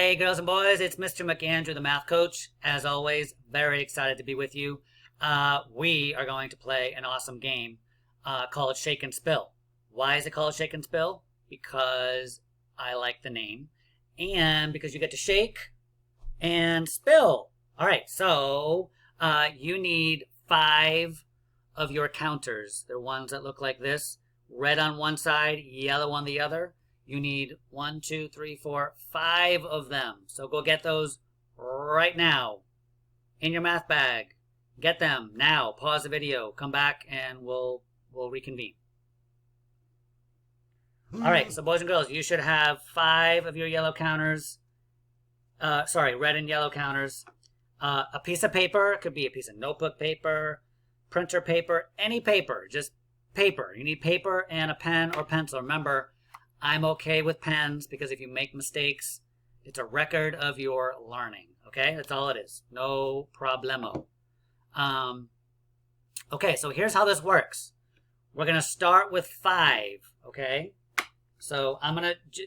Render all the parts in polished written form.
Hey, girls and boys, it's Mr. McAndrew, the math coach. As always, very excited to be with you. We are going to play an awesome game called Shake and Spill. Why is it called Shake and Spill? Because I like the name and because you get to shake and spill. All right, so you need 5 of your counters. They're ones that look like this. Red on one side, yellow on the other. You need 1, 2, 3, 4, 5 of them. So go get those right now in your math bag. Get them now. Pause the video. Come back and we'll reconvene. All right, so boys and girls, you should have 5 of your yellow counters. Red and yellow counters. A piece of paper. It could be a piece of notebook paper, printer paper, any paper. Just paper. You need paper and a pen or pencil. Remember, I'm okay with pens because if you make mistakes, it's a record of your learning. Okay, that's all it is. No problemo. Okay, so here's how this works. We're gonna start with 5. Okay, so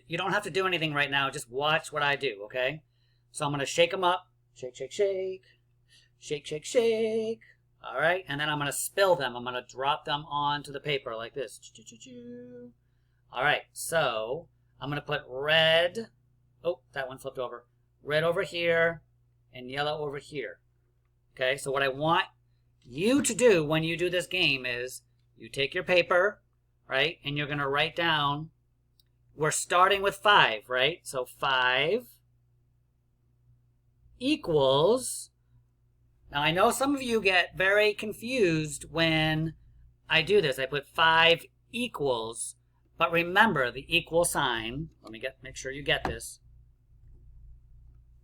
you don't have to do anything right now. Just watch what I do. Okay, so I'm gonna shake them up. Shake, shake, shake, shake, shake, shake. All right, and then I'm gonna spill them. I'm gonna drop them onto the paper like this. All right, so I'm going to put red. Oh, that one flipped over. Red over here and yellow over here. Okay, so what I want you to do when you do this game is you take your paper, right, and you're going to write down, we're starting with 5, right? So 5 equals, now I know some of you get very confused when I do this. I put 5 equals. But remember the equal sign. Make sure you get this.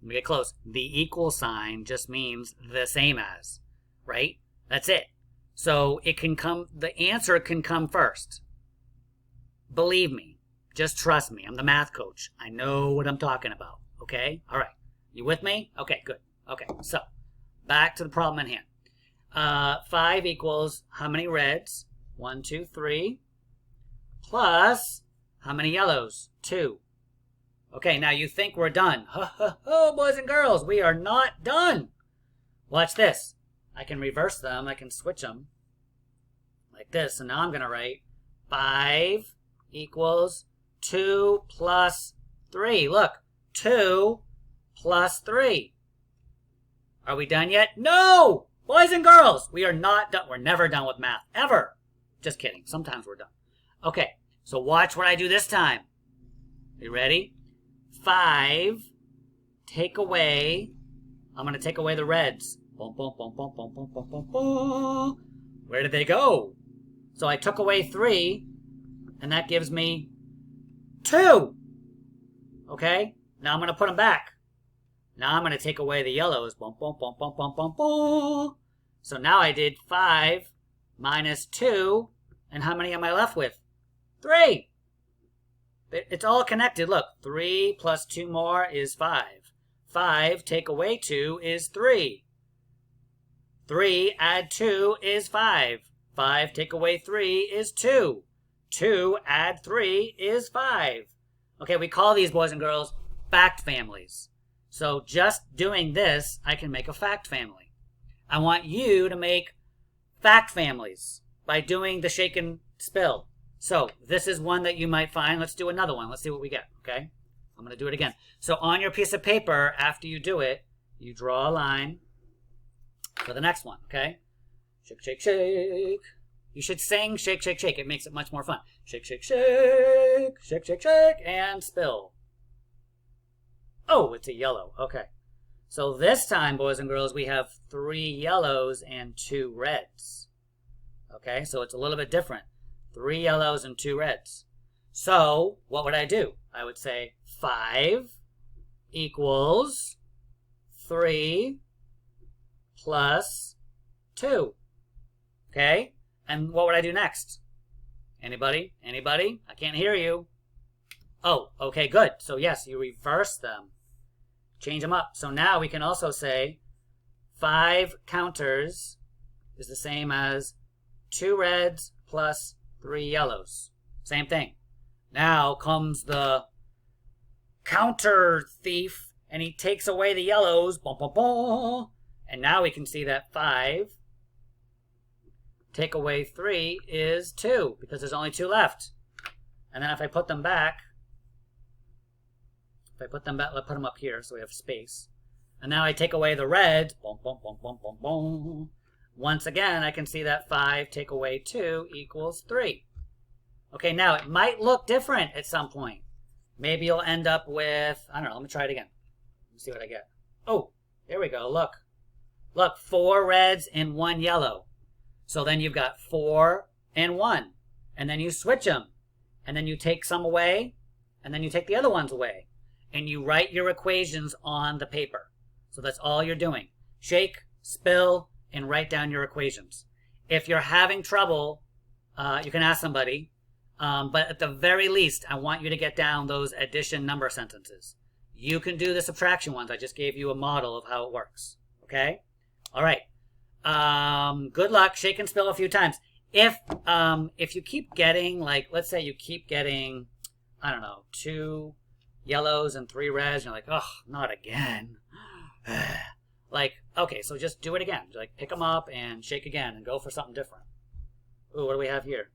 Let me get close. The equal sign just means the same as, right? That's it. So the answer can come first. Believe me. Just trust me. I'm the math coach. I know what I'm talking about. Okay? All right. You with me? Okay, good. Okay, so back to the problem in hand. 5 equals how many reds? 1, 2, 3. Plus, how many yellows? 2. Okay, now you think we're done. Oh, boys and girls, we are not done. Watch this. I can reverse them. I can switch them like this. And now I'm going to write 5 equals 2 plus 3. Look, 2 plus 3. Are we done yet? No! Boys and girls, we are not done. We're never done with math, ever. Just kidding. Sometimes we're done. Okay, so watch what I do this time. You ready? 5, take away, I'm going to take away the reds. Boom, boom, boom, boom, boom, boom, boom, boom, boom. Where did they go? So I took away 3, and that gives me 2. Okay, now I'm going to put them back. Now I'm going to take away the yellows. Boom, boom, boom, boom, boom, boom, boom. So now I did 5 minus 2, and how many am I left with? 3. It's all connected. Look, 3 plus 2 more is 5. 5 take away 2 is 3. 3 add 2 is 5. 5 take away 3 is 2. 2 add 3 is 5. Okay, we call these, boys and girls, fact families. So just doing this, I can make a fact family. I want you to make fact families by doing the shake and spill. So this is one that you might find. Let's do another one. Let's see what we get, okay? I'm going to do it again. So on your piece of paper, after you do it, you draw a line for the next one, okay? Shake, shake, shake. You should sing shake, shake, shake. It makes it much more fun. Shake, shake, shake. Shake, shake, shake. And spill. Oh, it's a yellow. Okay. So this time, boys and girls, we have 3 yellows and 2 reds. Okay, so it's a little bit different. 3 yellows and 2 reds. So what would I do? I would say 5 equals 3 plus 2. Okay, and what would I do next? Anybody? Anybody? I can't hear you. Oh, okay, good. So yes, you reverse them. Change them up. So now we can also say 5 counters is the same as 2 reds plus 3 yellows. Same thing. Now comes the counter thief and he takes away the yellows. Boom, boom, boom. And now we can see that 5 take away 3 is 2, because there's only 2 left. And then if I put them back, let's put them up here so we have space. And now I take away the red. Boom, boom, boom, boom, boom, boom. Once again, I can see that 5 take away 2 equals 3. Okay, now it might look different at some point. Maybe you'll end up with, I don't know, let me try it again. Let me see what I get. Oh, there we go, look. Look, 4 reds and 1 yellow. So then you've got 4 and 1. And then you switch them. And then you take some away, and then you take the other ones away. And you write your equations on the paper. So that's all you're doing. Shake, spill, and write down your equations. If you're having trouble, you can ask somebody. But at the very least, I want you to get down those addition number sentences. You can do the subtraction ones. I just gave you a model of how it works. Okay? All right. Good luck. Shake and spill a few times. If you keep getting, like, let's say you keep getting, I don't know, 2 yellows and 3 reds, and you're like, oh, not again. Like, okay, so just do it again. Like, pick them up and shake again and go for something different. Ooh, what do we have here?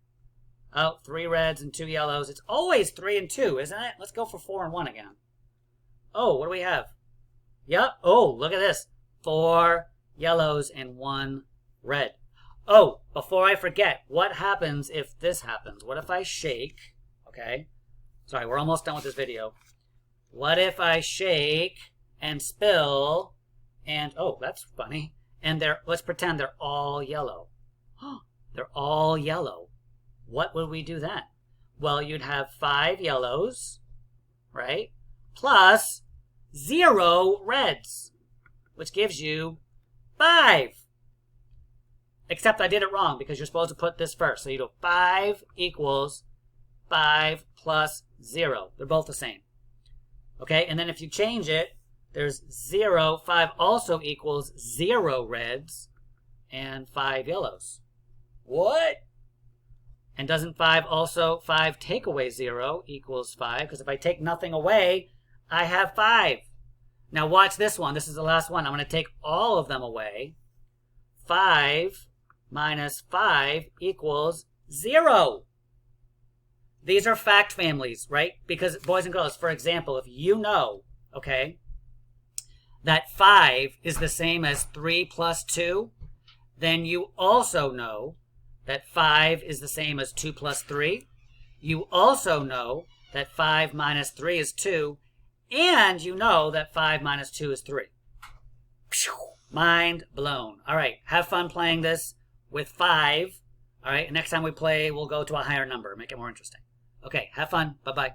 Oh, 3 reds and 2 yellows. It's always 3 and 2, isn't it? Let's go for 4 and 1 again. Oh, what do we have? Yep. Oh, look at this. 4 yellows and 1 red. Oh, before I forget, what happens if this happens? What if I shake? Okay. Sorry, we're almost done with this video. What if I shake and spill and, oh, that's funny. And let's pretend they're all yellow. They're all yellow. What would we do then? Well, you'd have 5 yellows, right? Plus 0 reds, which gives you 5. Except I did it wrong because you're supposed to put this first. So you do 5 equals 5 plus 0. They're both the same. Okay, and then if you change it, there's 0. 5 also equals 0 reds and 5 yellows. What? And doesn't 5 also, 5 take away 0 equals 5? Because if I take nothing away, I have 5. Now watch this one. This is the last one. I'm going to take all of them away. 5 minus 5 equals 0. These are fact families, right? Because, boys and girls, for example, if you know, okay, that 5 is the same as 3 plus 2, then you also know that 5 is the same as 2 plus 3. You also know that 5 minus 3 is 2. And you know that 5 minus 2 is 3. Mind blown. All right, have fun playing this with 5. All right, next time we play, we'll go to a higher number. Make it more interesting. Okay, have fun. Bye-bye.